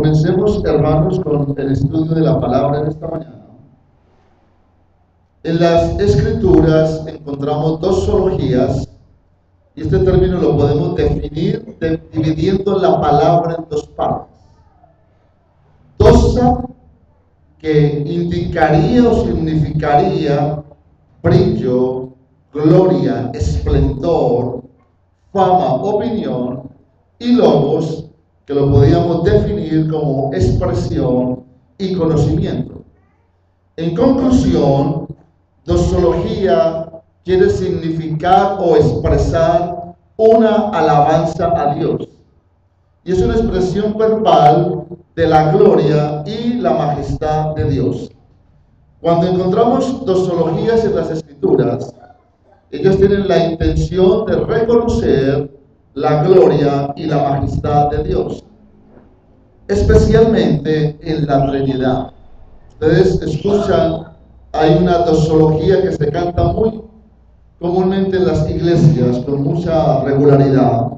Comencemos, hermanos, con el estudio de la palabra en esta mañana. En las Escrituras encontramos dos zoologías, y este término lo podemos definir dividiendo la palabra en dos partes. Doxa, que indicaría o significaría brillo, gloria, esplendor, fama, opinión, y logos, que lo podíamos definir como expresión y conocimiento. En conclusión, doxología quiere significar o expresar una alabanza a Dios, y es una expresión verbal de la gloria y la majestad de Dios. Cuando encontramos doxologías en las Escrituras, ellas tienen la intención de reconocer la gloria y la majestad de Dios, especialmente en la Trinidad. Ustedes escuchan, hay una doxología que se canta muy comúnmente en las iglesias con mucha regularidad,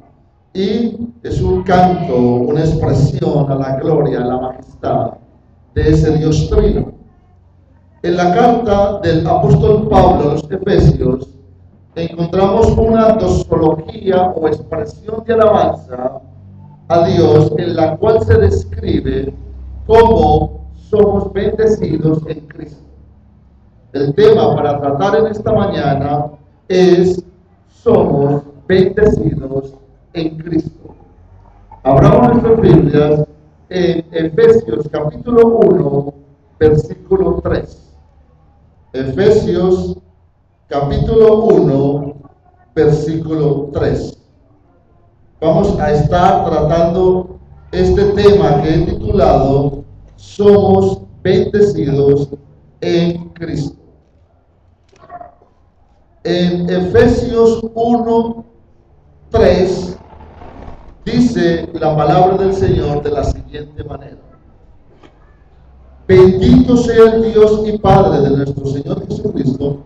y es un canto, una expresión a la gloria, a la majestad de ese Dios trino. En la carta del apóstol Pablo a los Efesios encontramos una doxología o expresión de alabanza a Dios, en la cual se describe cómo somos bendecidos en Cristo. El tema para tratar en esta mañana es: somos bendecidos en Cristo. Abramos nuestras Biblias en Efesios capítulo 1, versículo 3. Efesios capítulo 1, versículo 3. Vamos a estar tratando este tema que he titulado Somos bendecidos en Cristo. En Efesios 1, 3 dice la palabra del Señor de la siguiente manera: bendito sea el Dios y Padre de nuestro Señor Jesucristo,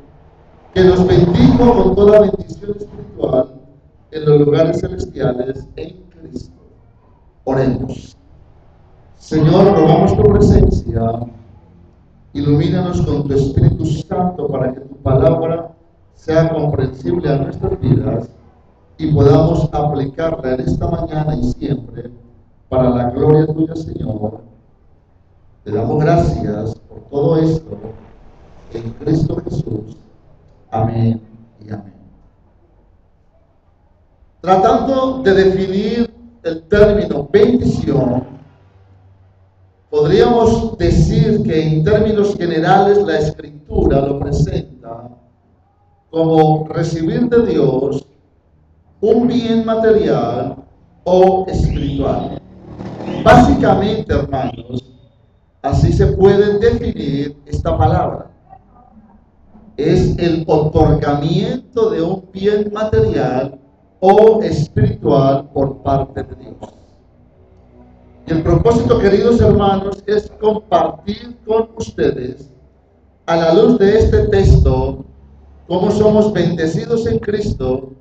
que nos bendijo con toda bendición espiritual en los lugares celestiales en Cristo. Oremos. Señor, rogamos tu presencia, ilumínanos con tu Espíritu Santo para que tu palabra sea comprensible a nuestras vidas y podamos aplicarla en esta mañana y siempre para la gloria tuya, Señor. Te damos gracias por todo esto en Cristo Jesús. Amén y amén. Tratando de definir el término bendición, podríamos decir que en términos generales la Escritura lo presenta como recibir de Dios un bien material o espiritual. Básicamente, hermanos, así se puede definir esta palabra. Es el otorgamiento de un bien material o espiritual por parte de Dios. Y el propósito, queridos hermanos, es compartir con ustedes, a la luz de este texto, cómo somos bendecidos en Cristo,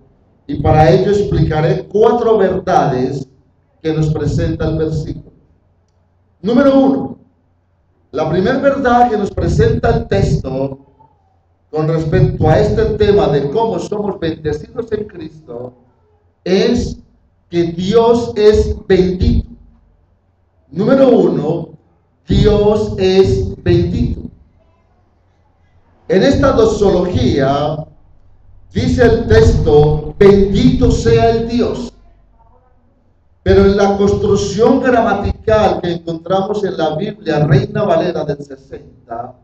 y para ello explicaré 4 verdades que nos presenta el versículo. Número 1, la primera verdad que nos presenta el texto con respecto a este tema de cómo somos bendecidos en Cristo es que Dios es bendito. Número 1, Dios es bendito. En esta doxología dice el texto: bendito sea el Dios. Pero en la construcción gramatical que encontramos en la Biblia Reina Valera del 60,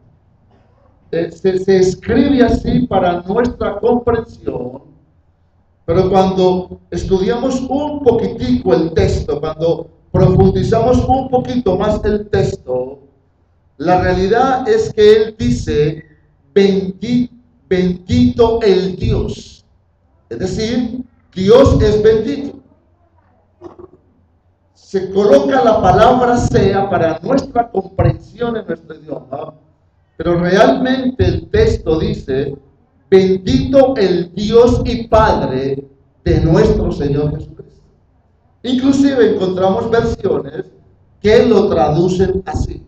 se escribe así para nuestra comprensión, pero cuando estudiamos un poquitico el texto, cuando profundizamos un poquito más el texto, la realidad es que él dice: bendito el Dios. Es decir, Dios es bendito. Se coloca la palabra sea para nuestra comprensión en nuestro idioma, pero realmente el texto dice: bendito el Dios y Padre de nuestro Señor Jesucristo. Inclusive encontramos versiones que lo traducen así: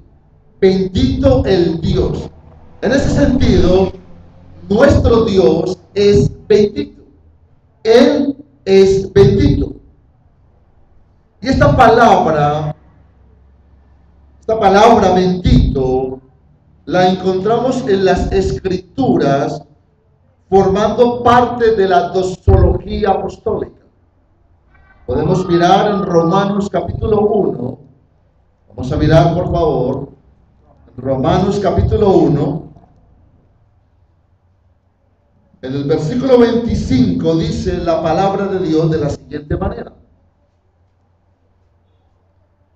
bendito el Dios. En ese sentido, nuestro Dios es bendito. Él es bendito. Y esta palabra bendito, la encontramos en las Escrituras formando parte de la doxología apostólica. Podemos mirar en Romanos capítulo 1. Vamos a mirar, por favor, Romanos capítulo 1. En el versículo 25 dice la palabra de Dios de la siguiente manera: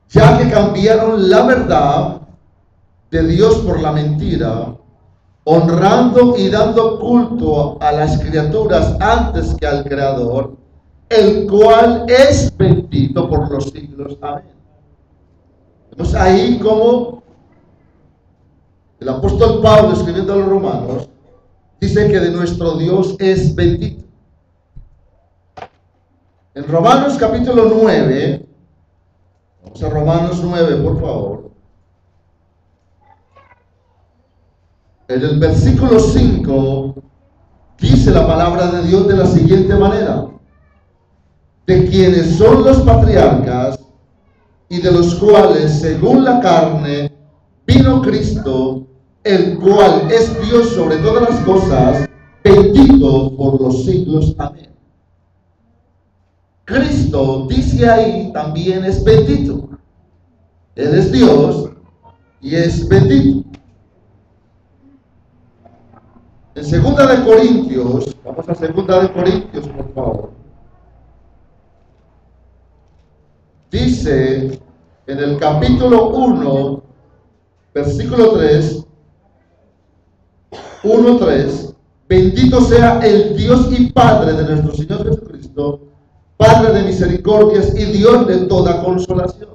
ya que cambiaron la verdad de Dios por la mentira, honrando y dando culto a las criaturas antes que al Creador, el cual es bendito por los siglos. Amén. Vemos ahí como el apóstol Pablo, escribiendo a los romanos, dice que de nuestro Dios es bendito. En Romanos capítulo 9, vamos a Romanos 9, por favor. En el versículo 5 dice la palabra de Dios de la siguiente manera: de quienes son los patriarcas y de los cuales según la carne vino Cristo, el cual es Dios sobre todas las cosas, bendito por los siglos. Amén. Cristo, dice ahí, también es bendito. Él es Dios y es bendito. En 2 de Corintios, vamos a 2 de Corintios, por favor. Dice en el capítulo 1, versículo 3, 1:3, bendito sea el Dios y Padre de nuestro Señor Jesucristo, Padre de misericordias y Dios de toda consolación.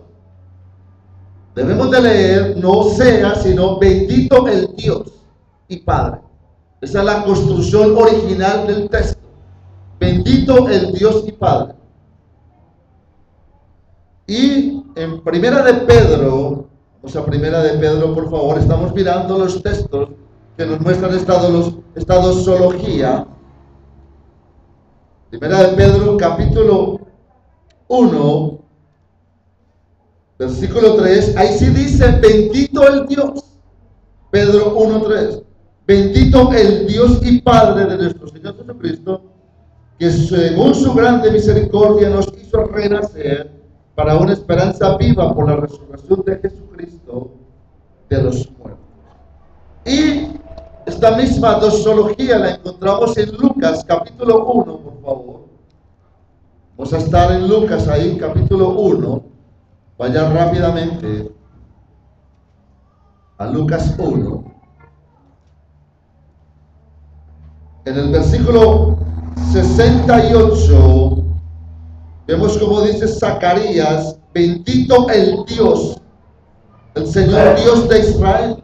Debemos de leer no sea, sino bendito el Dios y Padre. Esa es la construcción original del texto. Bendito el Dios y Padre. Y en Primera de Pedro, vamos a Primera de Pedro, por favor, estamos mirando los textos que nos muestran esta doxología. Primera de Pedro, capítulo 1, versículo 3, ahí sí dice bendito el Dios. Pedro 1:3, bendito el Dios y Padre de nuestro Señor Jesucristo, que según su grande misericordia nos hizo renacer para una esperanza viva por la resurrección de Jesucristo de los muertos. Y esta misma doxología la encontramos en Lucas capítulo 1, por favor. Vamos a estar en Lucas ahí, capítulo 1. Vayan rápidamente a Lucas 1. En el versículo 68 vemos como dice Zacarías: bendito el Dios, el Señor Dios de Israel,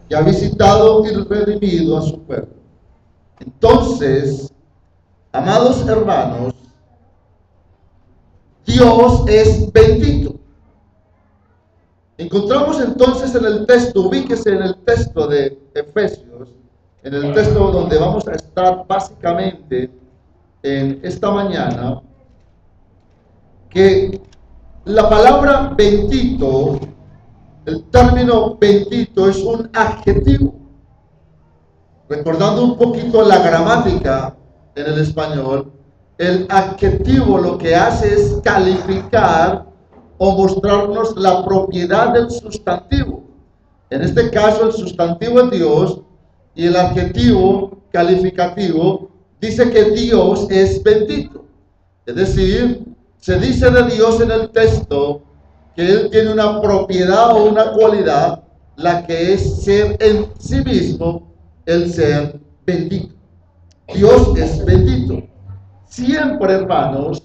que ha visitado y redimido a su pueblo. Entonces, amados hermanos, Dios es bendito. Encontramos entonces en el texto, ubíquese en el texto de Efesios, en el texto donde vamos a estar básicamente en esta mañana, que la palabra bendito, el término bendito es un adjetivo. Recordando un poquito la gramática en el español, el adjetivo lo que hace es calificar o mostrarnos la propiedad del sustantivo. En este caso el sustantivo es Dios y el adjetivo calificativo dice que Dios es bendito. Es decir, se dice de Dios en el texto que Él tiene una propiedad o una cualidad, la que es ser en sí mismo el ser bendito. Dios es bendito. Siempre, hermanos,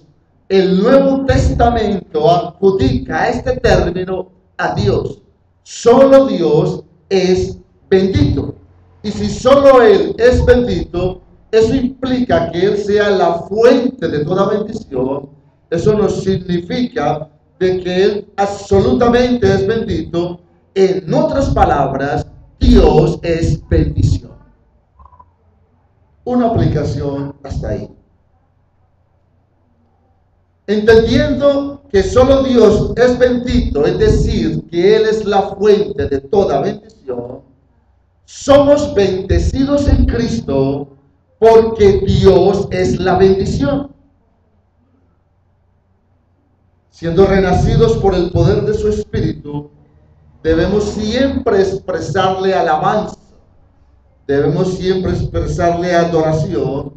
el Nuevo Testamento adjudica este término a Dios. Solo Dios es bendito. Y si solo Él es bendito, eso implica que Él sea la fuente de toda bendición. Eso nos significa de que Él absolutamente es bendito. En otras palabras, Dios es bendición. Una aplicación hasta ahí. Entendiendo que solo Dios es bendito, es decir, que Él es la fuente de toda bendición, somos bendecidos en Cristo porque Dios es la bendición. Siendo renacidos por el poder de su Espíritu, debemos siempre expresarle alabanza, debemos siempre expresarle adoración,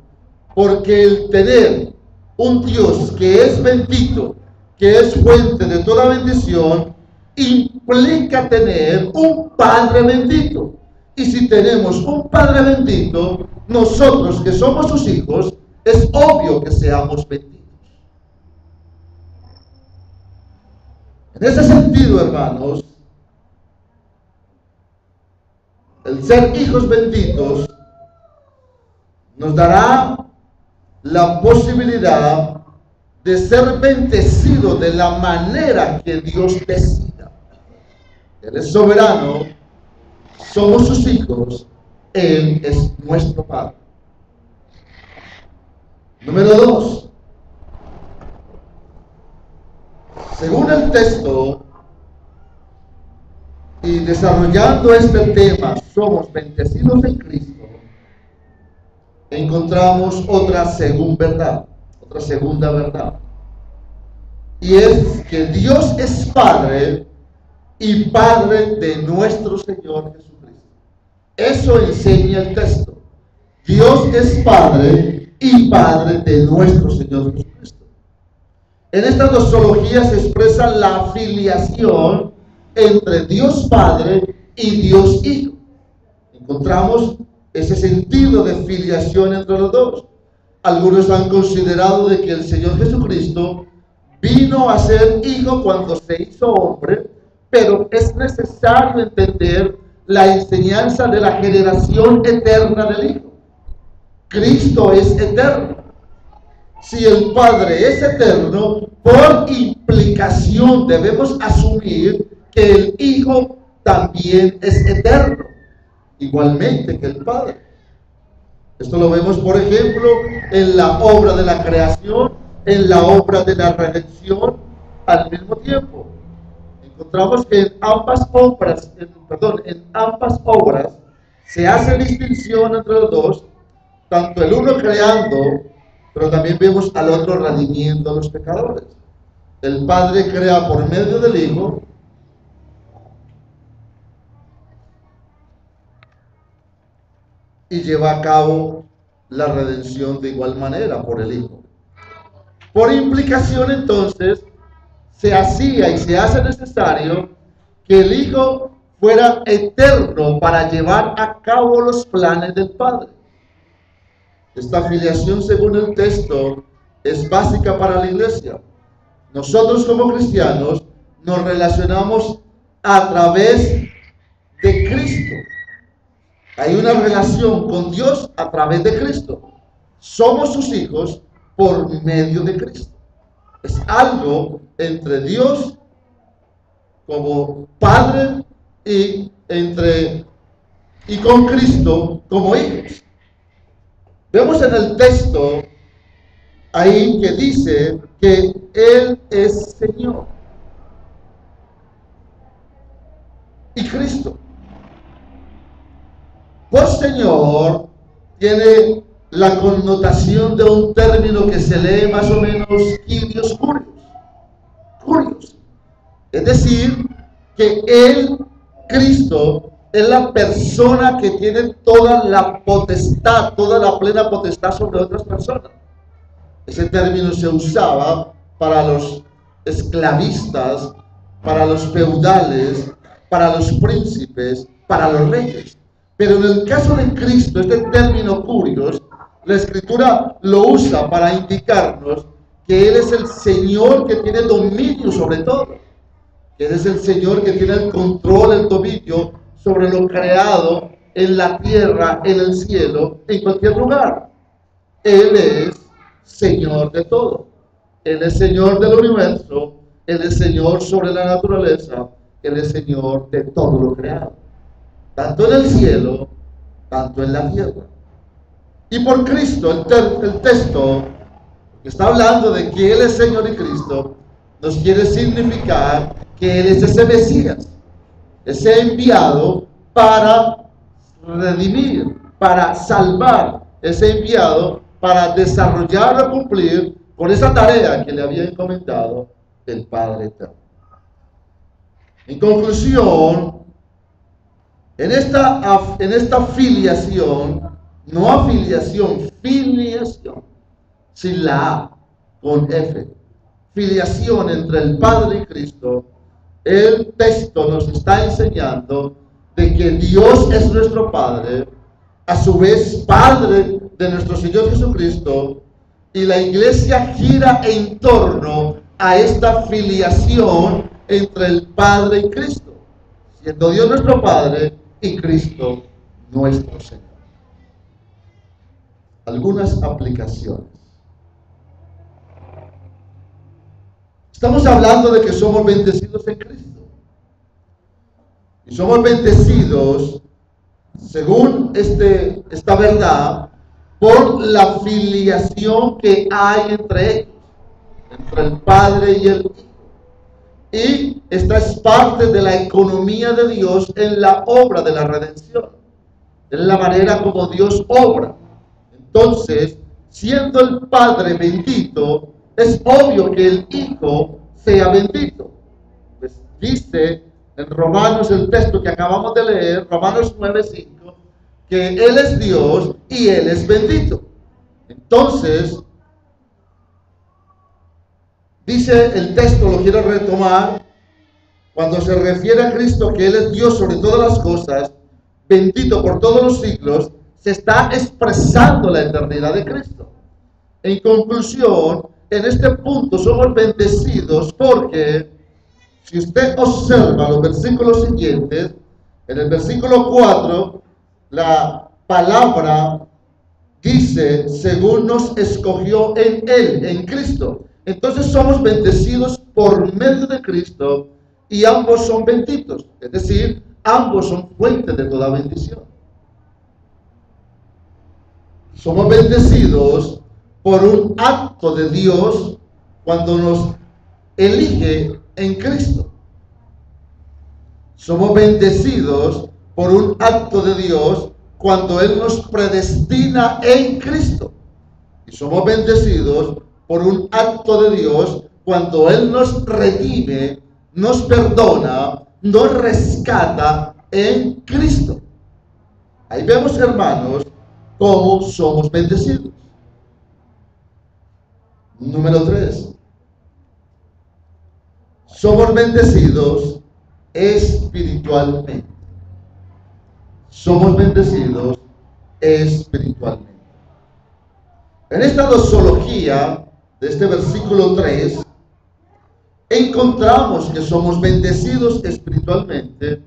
porque el tener un Dios que es bendito, que es fuente de toda bendición, implica tener un Padre bendito. Y si tenemos un Padre bendito, nosotros que somos sus hijos, es obvio que seamos benditos. En ese sentido, hermanos, el ser hijos benditos nos dará la posibilidad de ser bendecidos de la manera que Dios decida. Él es soberano, somos sus hijos, Él es nuestro Padre. Número 2. Según el texto, y desarrollando este tema, somos bendecidos en Cristo, encontramos otra segunda verdad. Y es que Dios es Padre y Padre de nuestro Señor Jesucristo. Eso enseña el texto. Dios es Padre y Padre de nuestro Señor Jesucristo. En esta doxología se expresa la filiación entre Dios Padre y Dios Hijo. Encontramos ese sentido de filiación entre los dos. Algunos han considerado de que el Señor Jesucristo vino a ser hijo cuando se hizo hombre, pero es necesario entender la enseñanza de la generación eterna del Hijo. Cristo es eterno. Si el Padre es eterno, por implicación debemos asumir que el Hijo también es eterno, igualmente que el Padre. Esto lo vemos, por ejemplo, en la obra de la creación, en la obra de la redención, al mismo tiempo. Encontramos que en ambas obras se hace distinción entre los dos, tanto el uno creando, pero también vemos al otro redimiendo a los pecadores. El Padre crea por medio del Hijo, y lleva a cabo la redención de igual manera por el Hijo. Por implicación, entonces, se hacía y se hace necesario que el Hijo fuera eterno para llevar a cabo los planes del Padre. Esta filiación, según el texto, es básica para la iglesia. Nosotros como cristianos nos relacionamos a través de Cristo. Hay una relación con Dios a través de Cristo. Somos sus hijos por medio de Cristo. Es algo entre Dios como Padre y con Cristo como hijos. Vemos en el texto ahí que dice que Él es Señor y Cristo. Por Señor tiene la connotación de un término que se lee más o menos Kyrios Kurios. Es decir, que Él, Cristo, es la persona que tiene toda la potestad, toda la plena potestad sobre otras personas. Ese término se usaba para los esclavistas, para los feudales, para los príncipes, para los reyes. Pero en el caso de Cristo, este término Kurios, la Escritura lo usa para indicarnos que Él es el Señor que tiene dominio sobre todo. Que Él es el Señor que tiene el control, el dominio sobre lo creado en la tierra, en el cielo, en cualquier lugar. Él es Señor de todo. Él es Señor del universo Él es Señor sobre la naturaleza, Él es Señor de todo lo creado, tanto en el cielo, tanto en la tierra. Y por Cristo, el texto que está hablando de que Él es Señor y Cristo, nos quiere significar que Él es ese Mesías, ese enviado para redimir, para salvar, ese enviado para desarrollar o cumplir con esa tarea que le había encomendado el Padre Eterno. En conclusión, en esta filiación, no afiliación, filiación, sin la A, con F, filiación entre el Padre y Cristo, el texto nos está enseñando de que Dios es nuestro Padre, a su vez Padre de nuestro Señor Jesucristo, y la iglesia gira en torno a esta filiación entre el Padre y Cristo, siendo Dios nuestro Padre y Cristo nuestro Señor. Algunas aplicaciones. Estamos hablando de que somos bendecidos en Cristo. Y somos bendecidos, según esta verdad, por la filiación que hay entre ellos, entre el Padre y el Hijo. Y esta es parte de la economía de Dios en la obra de la redención. Es la manera como Dios obra. Entonces, siendo el Padre bendito, es obvio que el Hijo sea bendito. Pues dice en Romanos, el texto que acabamos de leer, Romanos 9:5, que Él es Dios y Él es bendito. Entonces, dice el texto, lo quiero retomar, cuando se refiere a Cristo que Él es Dios sobre todas las cosas, bendito por todos los siglos, se está expresando la eternidad de Cristo. En conclusión, en este punto somos bendecidos porque, si usted observa los versículos siguientes, en el versículo 4, la palabra dice, según nos escogió en Él, en Cristo. Entonces somos bendecidos por medio de Cristo y ambos son benditos. Es decir, ambos son fuentes de toda bendición. Somos bendecidos por un acto de Dios cuando nos elige en Cristo. Somos bendecidos por un acto de Dios cuando Él nos predestina en Cristo. Y somos bendecidos por un acto de Dios cuando Él nos redime, nos perdona, nos rescata en Cristo. Ahí vemos, hermanos, cómo somos bendecidos. Número 3. Somos bendecidos espiritualmente. Somos bendecidos espiritualmente. En esta doxología de este versículo 3, encontramos que somos bendecidos espiritualmente.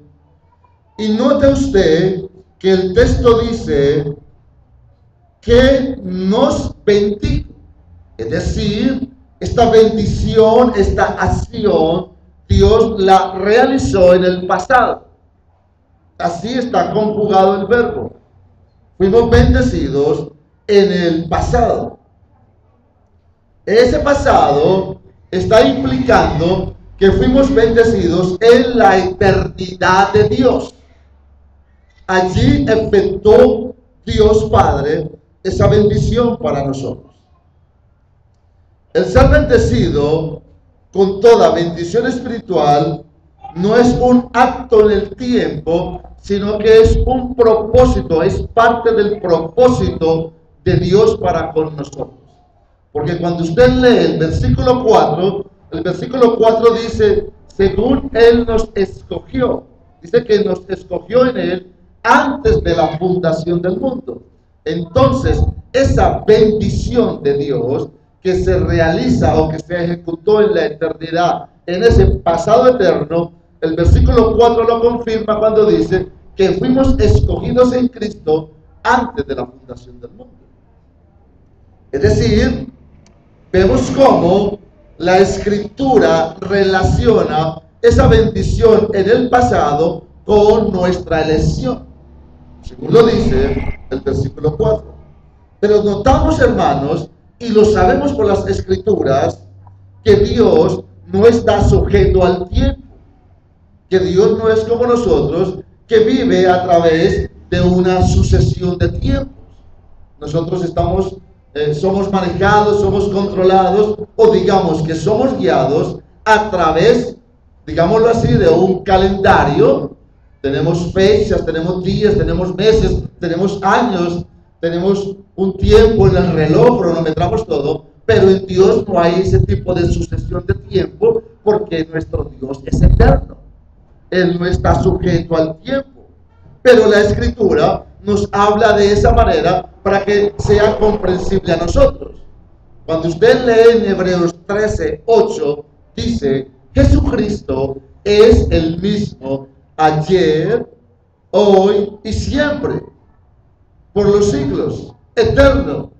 Y note usted que el texto dice que nos bendijo. Es decir, esta bendición, esta acción, Dios la realizó en el pasado. Así está conjugado el verbo. Fuimos bendecidos en el pasado. Ese pasado está implicando que fuimos bendecidos en la eternidad de Dios. Allí efectuó Dios Padre esa bendición para nosotros. El ser bendecido con toda bendición espiritual no es un acto en el tiempo, sino que es un propósito, es parte del propósito de Dios para con nosotros. Porque cuando usted lee el versículo 4 dice, según Él nos escogió, dice que nos escogió en Él antes de la fundación del mundo. Entonces, esa bendición de Dios que se realiza o que se ejecutó en la eternidad, en ese pasado eterno, el versículo 4 lo confirma cuando dice que fuimos escogidos en Cristo antes de la fundación del mundo. Es decir, vemos cómo la Escritura relaciona esa bendición en el pasado con nuestra elección, según lo dice el versículo 4. Pero notamos, hermanos, y lo sabemos por las Escrituras, que Dios no está sujeto al tiempo, que Dios no es como nosotros, que vive a través de una sucesión de tiempos. Nosotros somos manejados, somos controlados, o digamos que somos guiados a través, digámoslo así, de un calendario. Tenemos fechas, tenemos días, tenemos meses, tenemos años, tenemos un tiempo en el reloj, cronometramos todo, pero en Dios no hay ese tipo de sucesión de tiempo, porque nuestro Dios es eterno. Él no está sujeto al tiempo. Pero la Escritura nos habla de esa manera para que sea comprensible a nosotros. Cuando usted lee en Hebreos 13:8, dice: Jesucristo es el mismo ayer, hoy y siempre, por los siglos, eterno.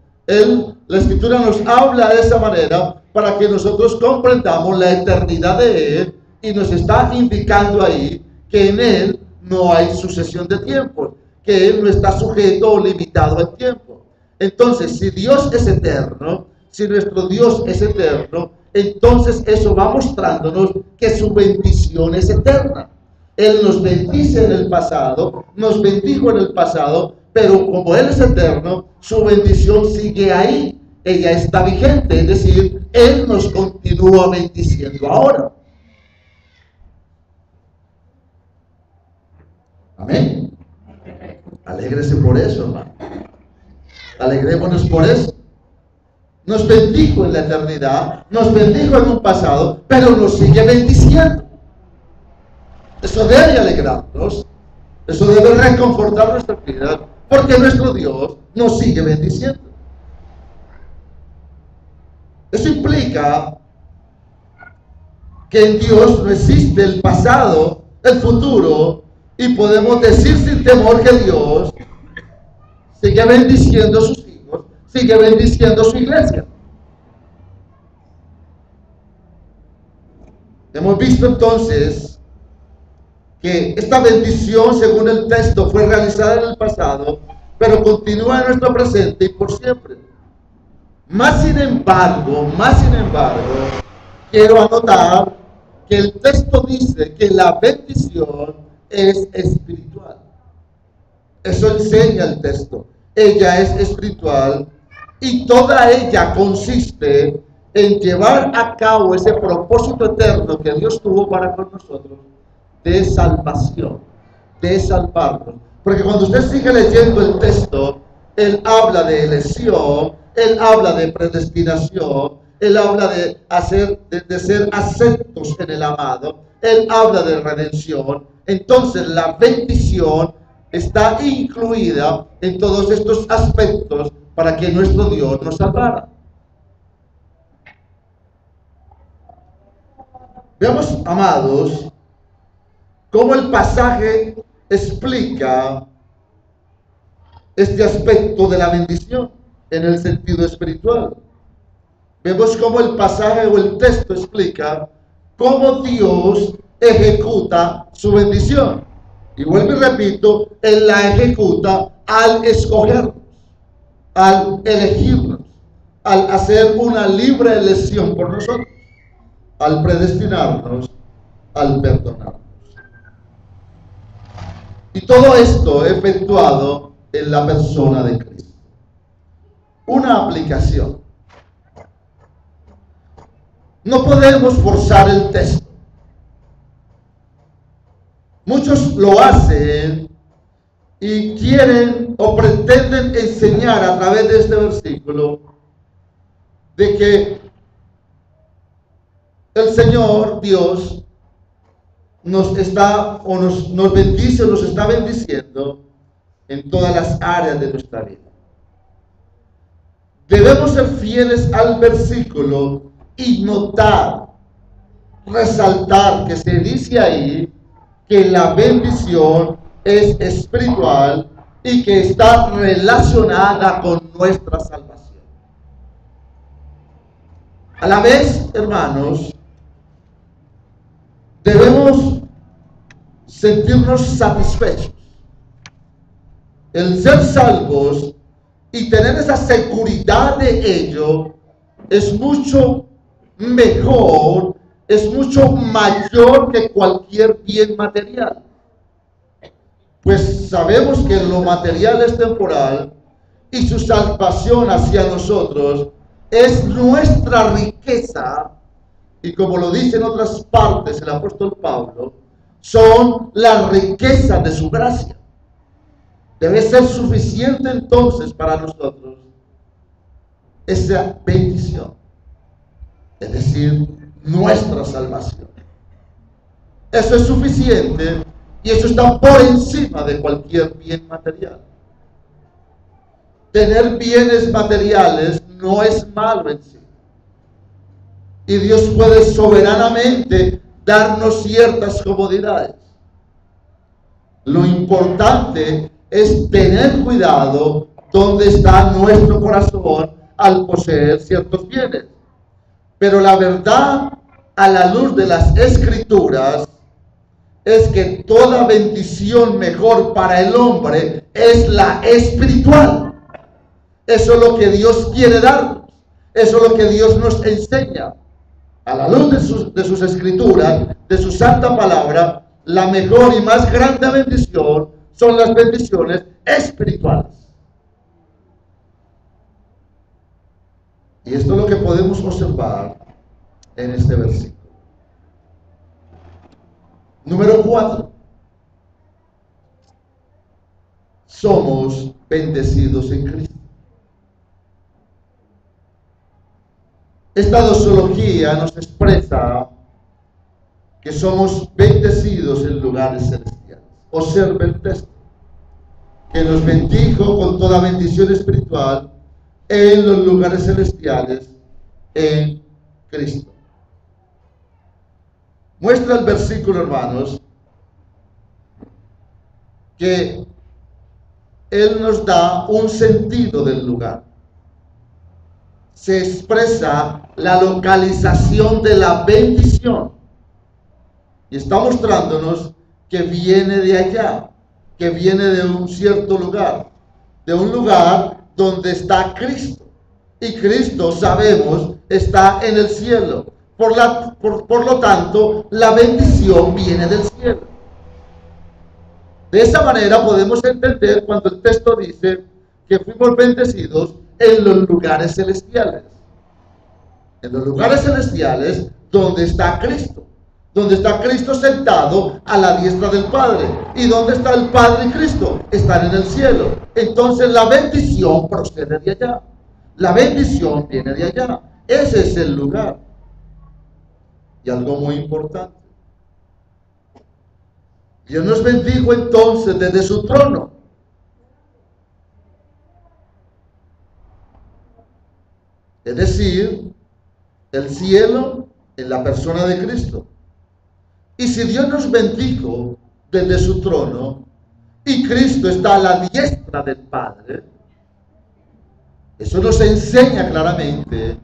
La Escritura nos habla de esa manera para que nosotros comprendamos la eternidad de Él, y nos está indicando ahí que en Él no hay sucesión de tiempos, que Él no está sujeto o limitado al tiempo. Entonces, si Dios es eterno, si nuestro Dios es eterno, entonces eso va mostrándonos que su bendición es eterna. Él nos bendice en el pasado, nos bendijo en el pasado, pero como Él es eterno, su bendición sigue ahí. Ella está vigente, es decir, Él nos continúa bendiciendo ahora. Amén. Alégrese por eso, hermano. Alegrémonos por eso. Nos bendijo en la eternidad, nos bendijo en un pasado, pero nos sigue bendiciendo. Eso debe alegrarnos, eso debe reconfortar nuestra vida, porque nuestro Dios nos sigue bendiciendo. Eso implica que en Dios no existe el pasado, el futuro, y podemos decir sin temor que Dios sigue bendiciendo a sus hijos, sigue bendiciendo a su iglesia. Hemos visto entonces que esta bendición, según el texto, fue realizada en el pasado, pero continúa en nuestro presente y por siempre. Más sin embargo, quiero anotar que el texto dice que la bendición es espiritual. Eso enseña el texto. Ella es espiritual y toda ella consiste en llevar a cabo ese propósito eterno que Dios tuvo para con nosotros, de salvación, de salvarnos. Porque cuando usted sigue leyendo el texto, Él habla de elección, Él habla de predestinación, Él habla de ser aceptos en el amado, Él habla de redención. Entonces la bendición está incluida en todos estos aspectos para que nuestro Dios nos salvara. Veamos, amados, cómo el pasaje explica este aspecto de la bendición en el sentido espiritual. Vemos cómo el pasaje o el texto explica cómo Dios ejecuta su bendición. Y vuelvo y repito, Él la ejecuta al escogernos, al elegirnos, al hacer una libre elección por nosotros, al predestinarnos, al perdonarnos. Y todo esto efectuado en la persona de Cristo. Una aplicación. No podemos forzar el texto. Muchos lo hacen y quieren o pretenden enseñar a través de este versículo de que el Señor Dios nos bendice o nos está bendiciendo en todas las áreas de nuestra vida. Debemos ser fieles al versículo y notar, resaltar que se dice ahí que la bendición es espiritual y que está relacionada con nuestra salvación. A la vez, hermanos, debemos sentirnos satisfechos. El ser salvos y tener esa seguridad de ello es mucho mejor, es mucho mayor que cualquier bien material. Pues sabemos que lo material es temporal y su salvación hacia nosotros es nuestra riqueza, y como lo dice en otras partes el apóstol Pablo, son la riqueza de su gracia. Debe ser suficiente entonces para nosotros esa bendición, es decir, nuestra salvación. Eso es suficiente y eso está por encima de cualquier bien material. Tener bienes materiales no es malo en sí. Y Dios puede soberanamente darnos ciertas comodidades. Lo importante es tener cuidado donde está nuestro corazón al poseer ciertos bienes. Pero la verdad, a la luz de las Escrituras, es que toda bendición mejor para el hombre es la espiritual. Eso es lo que Dios quiere darnos. Eso es lo que Dios nos enseña. A la luz de sus Escrituras, de su santa palabra, la mejor y más grande bendición son las bendiciones espirituales. Y esto es lo que podemos observar en este versículo. Número 4. Somos bendecidos en Cristo. Esta doxología nos expresa que somos bendecidos en lugares celestiales. Observe el texto, que nos bendijo con toda bendición espiritual en los lugares celestiales en Cristo. Muestra el versículo, hermanos, que Él nos da un sentido del lugar. Se expresa la localización de la bendición y está mostrándonos que viene de allá, que viene de un cierto lugar, de un lugar donde está Cristo, y Cristo, sabemos, está en el cielo. Por lo tanto, la bendición viene del cielo. De esa manera podemos entender cuando el texto dice que fuimos bendecidos en los lugares celestiales. En los lugares celestiales donde está Cristo. Donde está Cristo sentado a la diestra del Padre. ¿Y dónde está el Padre y Cristo? Están en el cielo. Entonces la bendición procede de allá. La bendición viene de allá. Ese es el lugar. Y algo muy importante. Dios nos bendijo entonces desde su trono. Es decir, el cielo en la persona de Cristo. Y si Dios nos bendijo desde su trono y Cristo está a la diestra del Padre, eso nos enseña claramente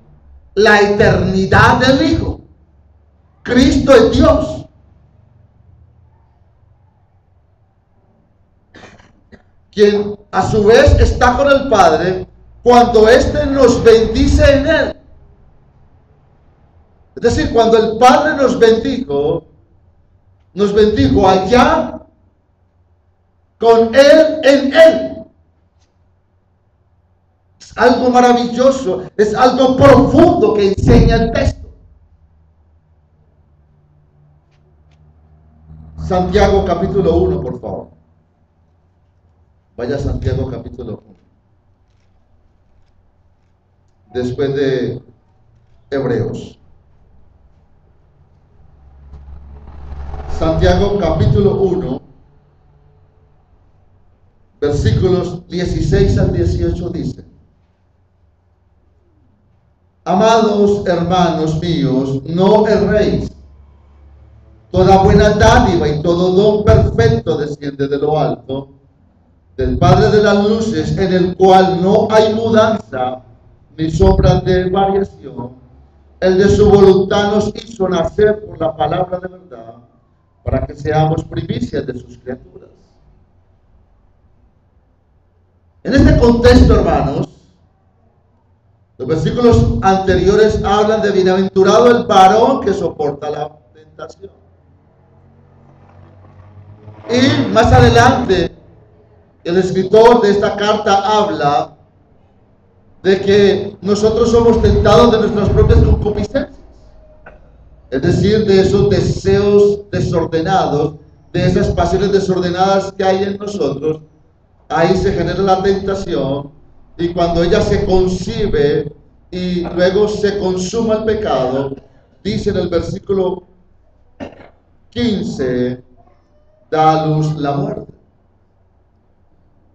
la eternidad del Hijo. Cristo es Dios. Quien a su vez está con el Padre cuando éste nos bendice en Él. Es decir, cuando el Padre nos bendijo allá con Él en Él. Es algo maravilloso, es algo profundo que enseña el texto. Santiago capítulo 1, por favor. Vaya a Santiago capítulo 1. Después de Hebreos. Santiago capítulo 1, versículos 16 al 18 dice: Amados hermanos míos, no erréis. Toda buena dádiva y todo don perfecto desciende de lo alto, del Padre de las luces, en el cual no hay mudanza ni sombra de variación. el de su voluntad nos hizo nacer por la palabra de verdad, para que seamos primicias de sus criaturas. En este contexto, hermanos, los versículos anteriores hablan de bienaventurado el varón que soporta la tentación. Y más adelante, el escritor de esta carta habla de que nosotros somos tentados de nuestras propias concupiscencias, es decir, de esos deseos desordenados, de esas pasiones desordenadas que hay en nosotros. Ahí se genera la tentación, y cuando ella se concibe y luego se consuma el pecado, dice en el versículo 15, da a luz la muerte.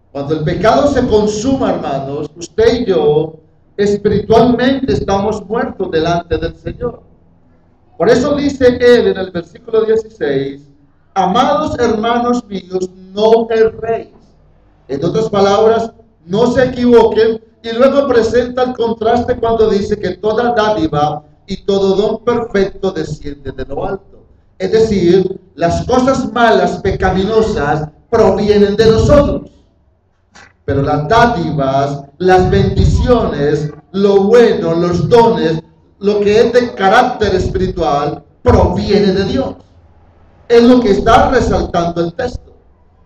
Cuando el pecado se consuma, hermanos, usted y yo espiritualmente estamos muertos delante del Señor. Por eso dice él en el versículo 16, amados hermanos míos, no erréis. En otras palabras, no se equivoquen, y luego presenta el contraste cuando dice que toda dádiva y todo don perfecto desciende de lo alto. Es decir, las cosas malas, pecaminosas, provienen de nosotros. Pero las dádivas, las bendiciones, lo bueno, los dones, lo que es de carácter espiritual, proviene de Dios. Es lo que está resaltando el texto.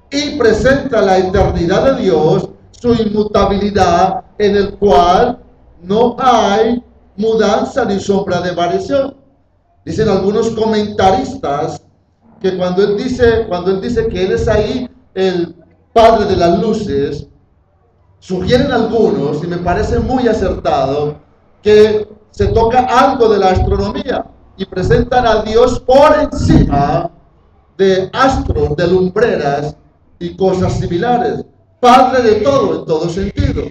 Y presenta la eternidad de Dios, su inmutabilidad, en el cual no hay mudanza ni sombra de variación. Dicen algunos comentaristas que cuando él dice que él es ahí el Padre de las luces, sugieren algunos, y me parece muy acertado, que se toca algo de la astronomía y presentan a Dios por encima de astros, de lumbreras y cosas similares. Padre de todo, en todo sentido.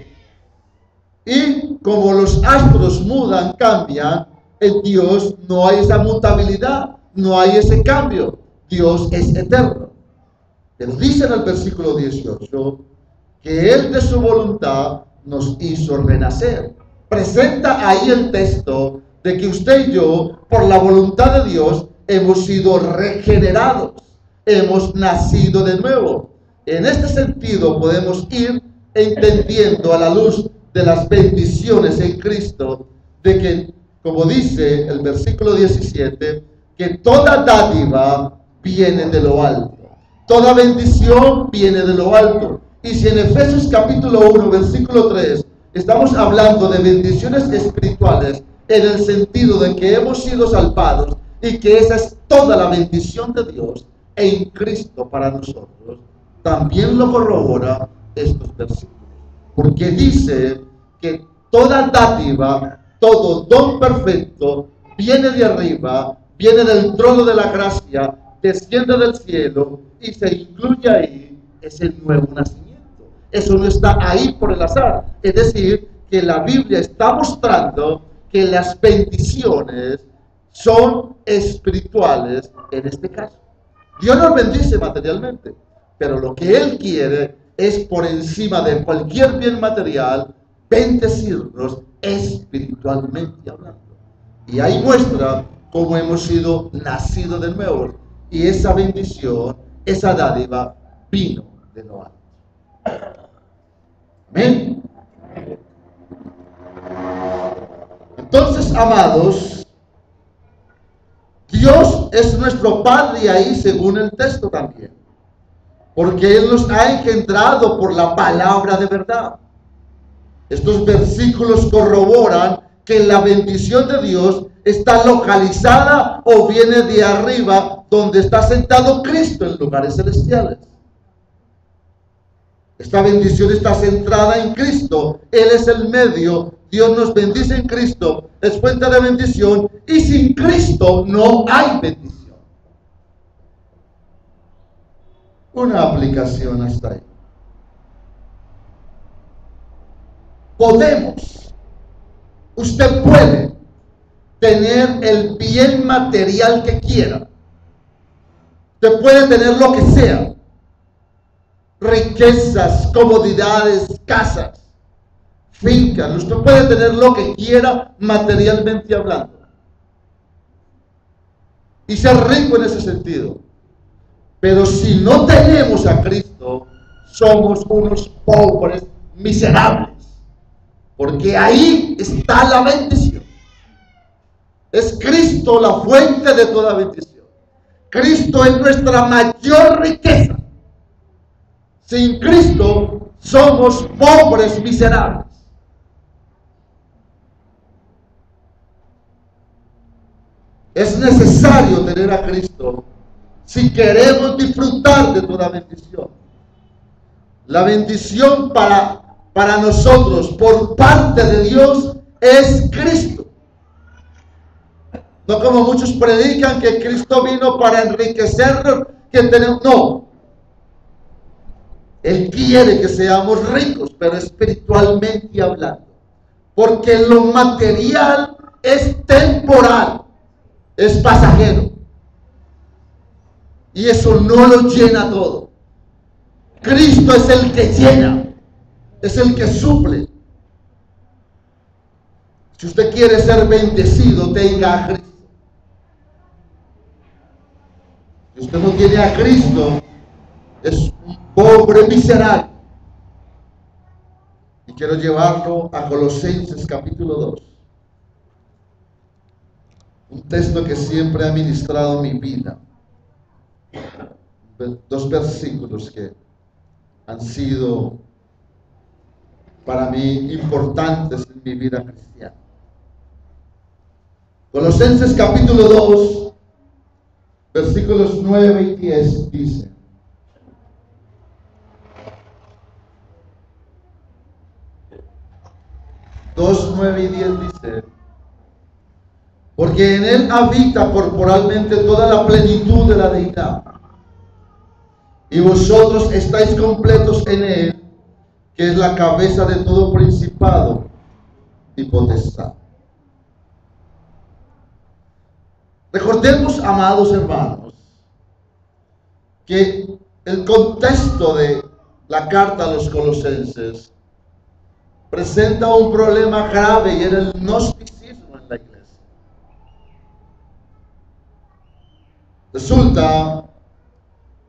Y como los astros mudan, cambian, en Dios no hay esa mutabilidad, no hay ese cambio. Dios es eterno. Él dice en el versículo 18 que Él de su voluntad nos hizo renacer. Presenta ahí el texto de que usted y yo, por la voluntad de Dios, hemos sido regenerados, hemos nacido de nuevo. En este sentido podemos ir entendiendo a la luz de las bendiciones en Cristo, de que, como dice el versículo 17, que toda dádiva viene de lo alto, toda bendición viene de lo alto. Y si en Efesios capítulo 1, versículo 3, estamos hablando de bendiciones espirituales, en el sentido de que hemos sido salvados y que esa es toda la bendición de Dios en Cristo para nosotros, también lo corrobora estos versículos, porque dice que toda dádiva, todo don perfecto viene de arriba, viene del trono de la gracia, desciende del cielo, y se incluye ahí ese nuevo nacimiento. Eso no está ahí por el azar. Es decir, que la Biblia está mostrando que las bendiciones son espirituales en este caso. Dios nos bendice materialmente, pero lo que Él quiere es, por encima de cualquier bien material, bendecirnos espiritualmente hablando. Y ahí muestra cómo hemos sido nacidos de nuevo. Y esa bendición, esa dádiva, vino de lo alto. Amén. Entonces, amados, Dios es nuestro Padre ahí, según el texto también, porque Él nos ha engendrado por la palabra de verdad. Estos versículos corroboran que la bendición de Dios está localizada o viene de arriba, donde está sentado Cristo en lugares celestiales. Esta bendición está centrada en Cristo. Él es el medio. Dios nos bendice en Cristo. Es fuente de bendición. Y sin Cristo no hay bendición. Una aplicación hasta ahí. Usted puede tener el bien material que quiera. Usted puede tener lo que sea. Riquezas, comodidades, casas, fincas. Usted puede tener lo que quiera materialmente hablando. y ser rico en ese sentido. Pero si no tenemos a Cristo, somos unos pobres miserables, porque ahí está la bendición. Es Cristo la fuente de toda bendición. Cristo es nuestra mayor riqueza. Sin Cristo somos pobres miserables. Es necesario tener a Cristo si queremos disfrutar de toda bendición. La bendición para nosotros por parte de Dios es Cristo. No como muchos predican que Cristo vino para enriquecernos, que tenemos. No. Él quiere que seamos ricos, pero espiritualmente hablando. Porque lo material es temporal, es pasajero. Y eso no lo llena todo. Cristo es el que llena, es el que suple. Si usted quiere ser bendecido, tenga a Cristo. Si usted no tiene a Cristo, es un pobre miserable. Y quiero llevarlo a Colosenses capítulo 2. Un texto que siempre ha ministrado mi vida. Dos versículos que han sido para mí importantes en mi vida cristiana. Colosenses capítulo 2, versículos 9 y 10 dice: Dos, 9 y 10 dice: porque en él habita corporalmente toda la plenitud de la deidad, y vosotros estáis completos en él, que es la cabeza de todo principado y potestad. Recordemos, amados hermanos, que el contexto de la carta a los Colosenses presenta un problema grave, y era el gnosticismo en la iglesia. Resulta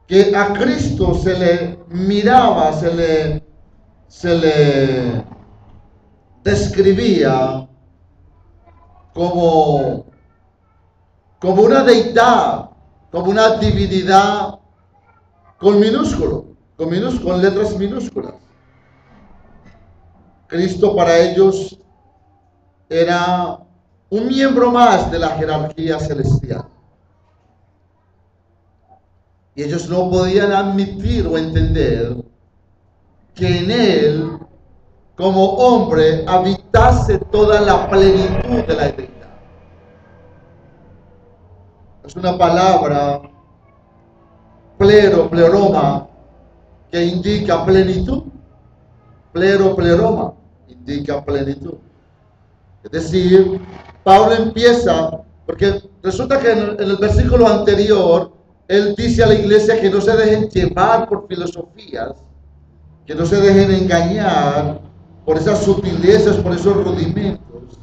que a Cristo se le miraba, se le describía como una deidad, como una divinidad con letras minúsculas. Cristo para ellos era un miembro más de la jerarquía celestial. Y ellos no podían admitir o entender que en él, como hombre, habitase toda la plenitud de la deidad. Es una palabra, pleroma, que indica plenitud. Pleroma indica plenitud. Es decir, Pablo empieza, porque resulta que en el versículo anterior, él dice a la iglesia que no se dejen llevar por filosofías, que no se dejen engañar por esas sutilezas, por esos rudimentos.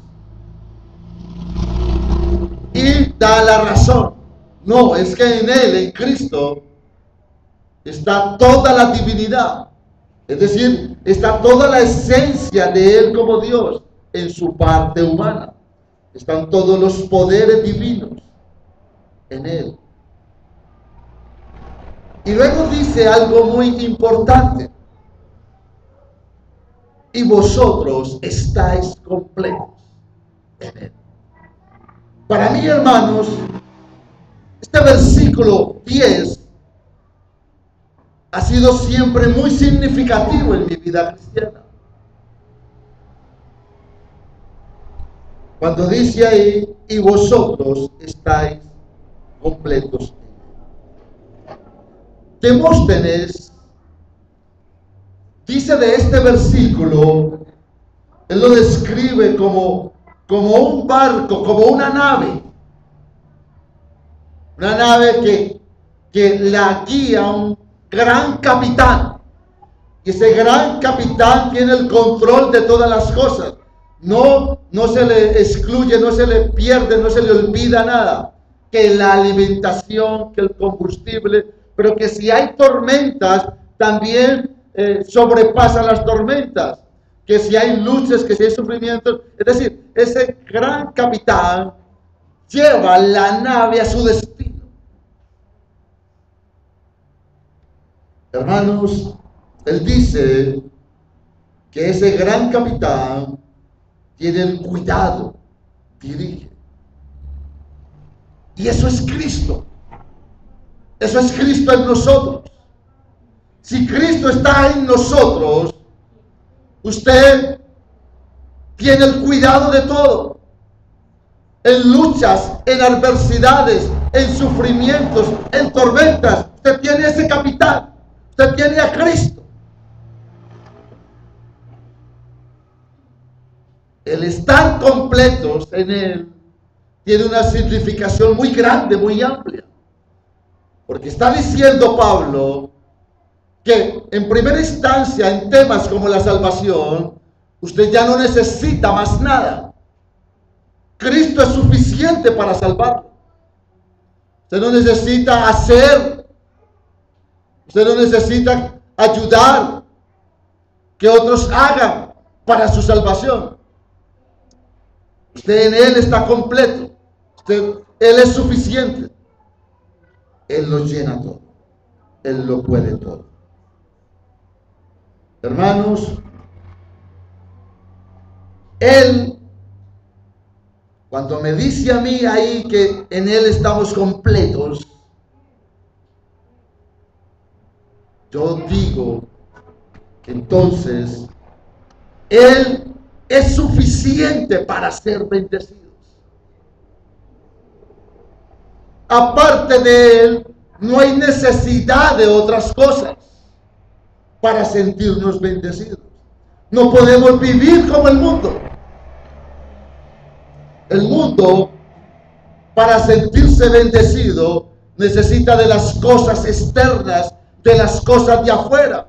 Y da la razón. No, es que en él, en Cristo, está toda la divinidad. Es decir, está toda la esencia de él como Dios en su parte humana. Están todos los poderes divinos en él. Y luego dice algo muy importante: y vosotros estáis completos en él. Para mí, hermanos, este versículo 10 ha sido siempre muy significativo en mi vida cristiana. Cuando dice ahí, y vosotros estáis completos. Demóstenes dice de este versículo, él lo describe como un barco, como una nave que la guía un gran capitán, y ese gran capitán tiene el control de todas las cosas. No se le excluye, no se le pierde, no se le olvida nada. que la alimentación, que el combustible, pero que si hay tormentas, también sobrepasa las tormentas, que si hay luchas, que si hay sufrimientos, es decir, ese gran capitán lleva la nave a su destino. Hermanos, él dice que ese gran capitán tiene el cuidado, dirige. Y eso es Cristo. Eso es Cristo en nosotros. Si Cristo está en nosotros, usted tiene el cuidado de todo. En luchas, en adversidades, en sufrimientos, en tormentas, usted tiene ese capitán. Usted tiene a Cristo. El estar completos en Él tiene una significación muy grande, muy amplia. Porque está diciendo Pablo que en primera instancia, en temas como la salvación, usted ya no necesita más nada. Cristo es suficiente para salvarlo. Usted no necesita hacer, usted no necesita ayudar, que otros hagan para su salvación. Usted en Él está completo. Él es suficiente. Él lo llena todo. Él lo puede todo. Hermanos, Él, cuando me dice a mí ahí que en Él estamos completos, yo digo que entonces Él es suficiente para ser bendecidos. Aparte de Él, no hay necesidad de otras cosas para sentirnos bendecidos. No podemos vivir como el mundo. El mundo, para sentirse bendecido, necesita de las cosas externas, de las cosas de afuera.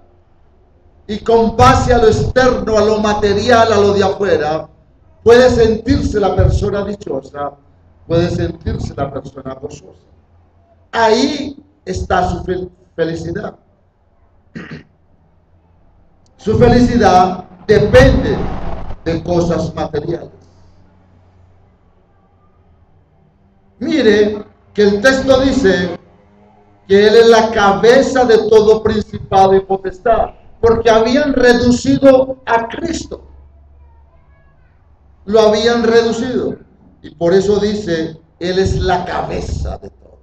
Y con base a lo externo, a lo material, a lo de afuera, puede sentirse la persona dichosa, puede sentirse la persona gozosa. Ahí está su felicidad. Su felicidad depende de cosas materiales. Mire que el texto dice que Él es la cabeza de todo principado y potestad, porque habían reducido a Cristo. Lo habían reducido. Y por eso dice, Él es la cabeza de todo.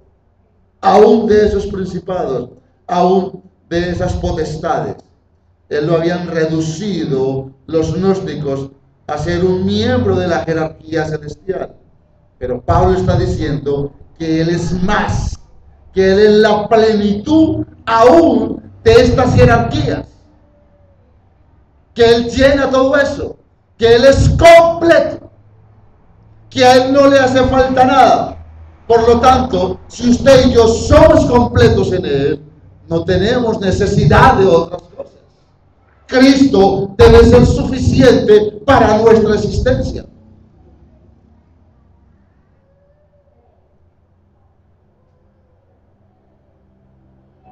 Aún de esos principados, aún de esas potestades. Él lo habían reducido los gnósticos a ser un miembro de la jerarquía celestial. Pero Pablo está diciendo que Él es más, que Él es la plenitud aún de estas jerarquías. Que Él llena todo eso, que Él es completo, que a Él no le hace falta nada. Por lo tanto, si usted y yo somos completos en Él, no tenemos necesidad de otras cosas. Cristo debe ser suficiente para nuestra existencia.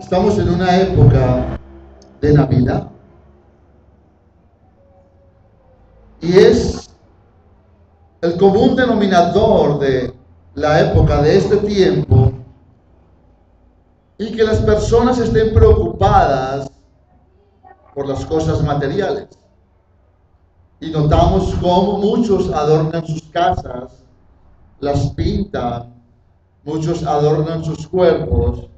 Estamos en una época de Navidad. Y es el común denominador de la época de este tiempo, y que las personas estén preocupadas por las cosas materiales. Y notamos cómo muchos adornan sus casas, las pintan, muchos adornan sus cuerpos,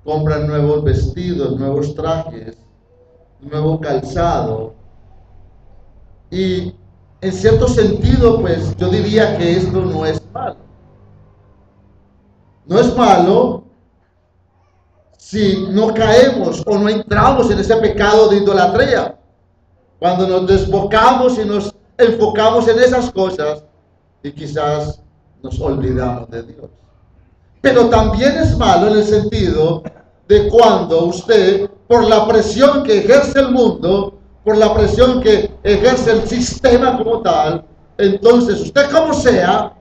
compran nuevos vestidos, nuevos trajes, nuevo calzado. Y en cierto sentido, pues yo diría que esto no es malo. No es malo si no caemos o no entramos en ese pecado de idolatría. Cuando nos desbocamos y nos enfocamos en esas cosas y quizás nos olvidamos de Dios. Pero también es malo en el sentido de cuando usted, por la presión que ejerce el mundo, por la presión que ejerce el sistema como tal, entonces usted como sea,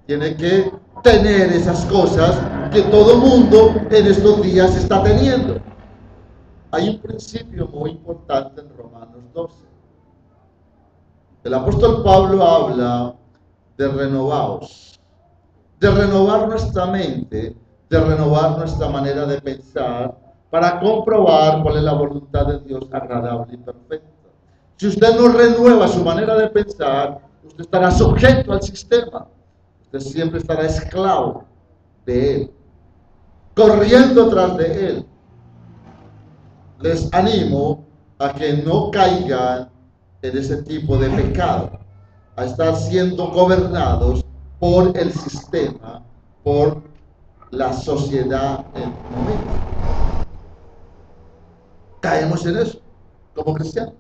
tiene que tener esas cosas que todo mundo en estos días está teniendo. Hay un principio muy importante en Romanos 12. El apóstol Pablo habla de renovaos, de renovar nuestra mente, de renovar nuestra manera de pensar para comprobar cuál es la voluntad de Dios agradable y perfecta. Si usted no renueva su manera de pensar, usted estará sujeto al sistema. Usted siempre estará esclavo de él, corriendo tras de él. Les animo a que no caigan en ese tipo de pecado, a estar siendo gobernados por el sistema, por la sociedad en el momento. Caemos en eso como cristianos.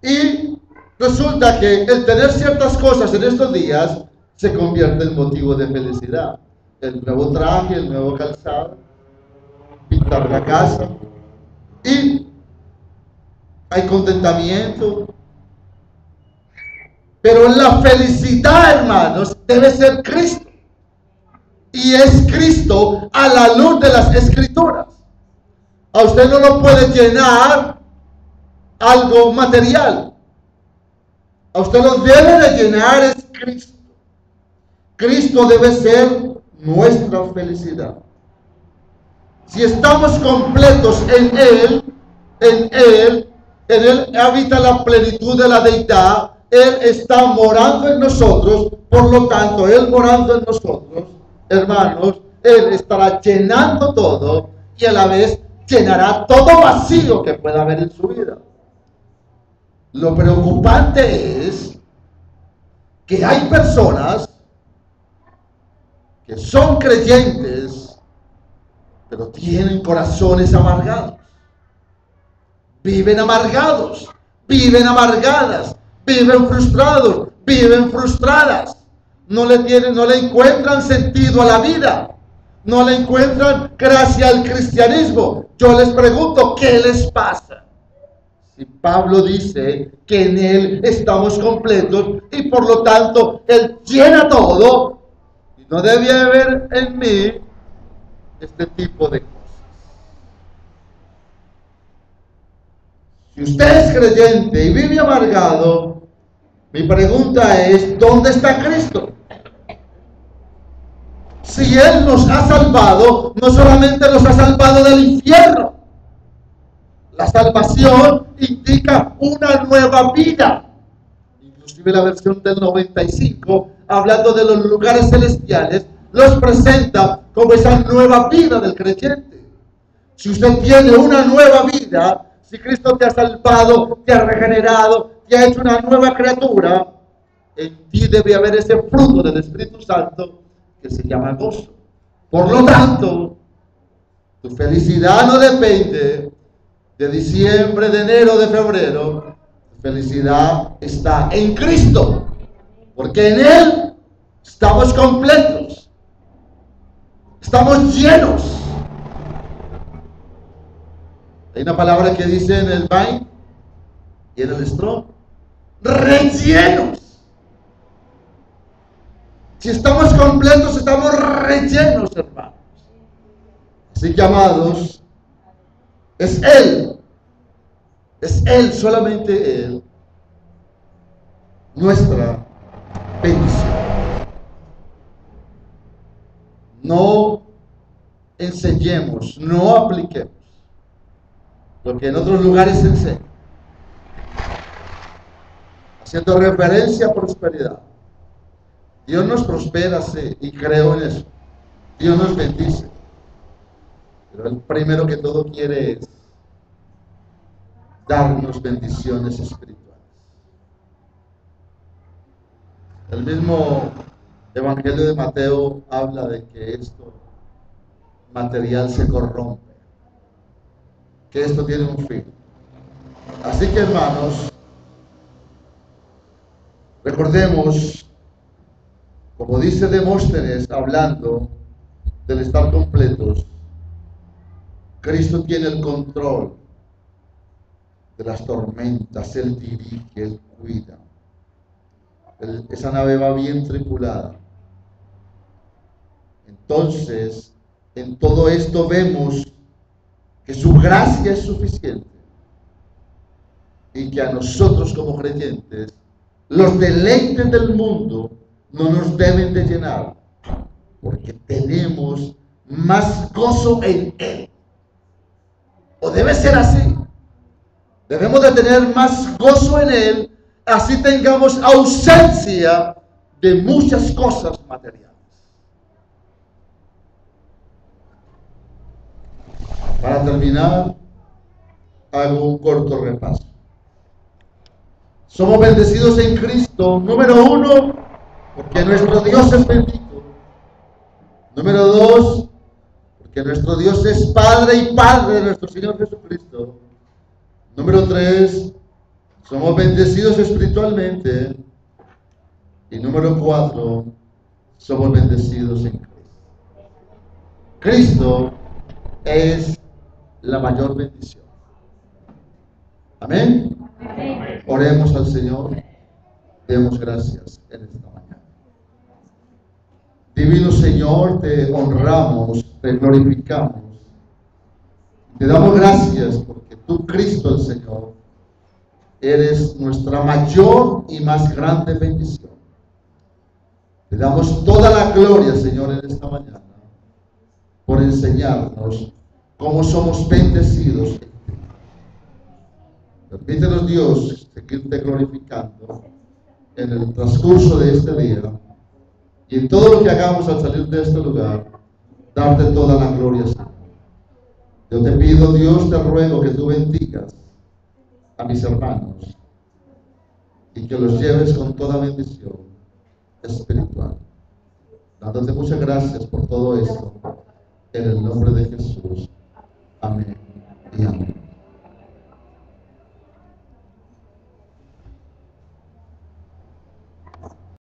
Y resulta que el tener ciertas cosas en estos días se convierte en motivo de felicidad. El nuevo traje, el nuevo calzado, pintar la casa, y hay contentamiento. Pero la felicidad, hermanos, debe ser Cristo. Y es Cristo a la luz de las Escrituras. A usted no lo puede llenar algo material. A usted lo debe de llenar es Cristo. Cristo debe ser nuestra felicidad. Si estamos completos en Él habita la plenitud de la deidad. Él está morando en nosotros, por lo tanto, Él morando en nosotros, hermanos, Él estará llenando todo y a la vez llenará todo vacío que pueda haber en su vida. Lo preocupante es que hay personas que son creyentes, pero tienen corazones amargados. Viven amargados, viven amargadas, viven frustrados, viven frustradas. No le encuentran sentido a la vida. No le encuentran gracia al cristianismo. Yo les pregunto, ¿qué les pasa? Si Pablo dice que en Él estamos completos y por lo tanto Él llena todo, y no debe haber en mí este tipo de cosas. Si usted es creyente y vive amargado, mi pregunta es, ¿dónde está Cristo? Si Él nos ha salvado, no solamente nos ha salvado del infierno. La salvación indica una nueva vida. Inclusive la versión del 95, hablando de los lugares celestiales, los presenta como esa nueva vida del creyente. Si usted tiene una nueva vida, si Cristo te ha salvado, te ha regenerado, te ha hecho una nueva criatura, en ti debe haber ese fruto del Espíritu Santo que se llama gozo. Por lo tanto, tu felicidad no depende de diciembre, de enero, de febrero. Tu felicidad está en Cristo, porque en Él estamos completos, estamos llenos. Hay una palabra que dice en el Vine y en el Strong, rellenos. Si estamos completos, estamos rellenos, hermanos. Así que, amados, es Él, solamente Él, nuestra bendición. No enseñemos, no apliquemos lo que en otros lugares se enseña, haciendo referencia a prosperidad. Dios nos prospera, sí, y creo en eso. Dios nos bendice. Pero Él primero que todo quiere es darnos bendiciones espirituales. El mismo Evangelio de Mateo habla de que esto material se corrompe, que esto tiene un fin. Así que, hermanos, recordemos, como dice Demóstenes, hablando del estar completos, Cristo tiene el control de las tormentas, Él dirige, Él cuida. Esa nave va bien tripulada. Entonces, en todo esto vemos que su gracia es suficiente y que a nosotros como creyentes los deleites del mundo no nos deben de llenar, porque tenemos más gozo en Él. O debe ser así. Debemos de tener más gozo en Él, así tengamos ausencia de muchas cosas materiales. Para terminar, hago un corto repaso. Somos bendecidos en Cristo, número 1, porque nuestro Dios es bendito. Número 2, porque nuestro Dios es Padre y Padre de nuestro Señor Jesucristo. Número 3, somos bendecidos espiritualmente. Y número 4, somos bendecidos en Cristo. Cristo es la mayor bendición. Amén. Amén. Oremos al Señor. Demos gracias en esta mañana. Divino Señor, te honramos, te glorificamos. Te damos gracias porque tú, Cristo el Señor, eres nuestra mayor y más grande bendición. Te damos toda la gloria, Señor, en esta mañana, por enseñarnos cómo somos bendecidos en ti. Permítenos, Dios, seguirte glorificando en el transcurso de este día y en todo lo que hagamos al salir de este lugar, darte toda la gloria, Señor. Yo te pido, Dios, te ruego que tú bendigas a mis hermanos y que los lleves con toda bendición espiritual. Dándote muchas gracias por todo esto, en el nombre de Jesús. Amén.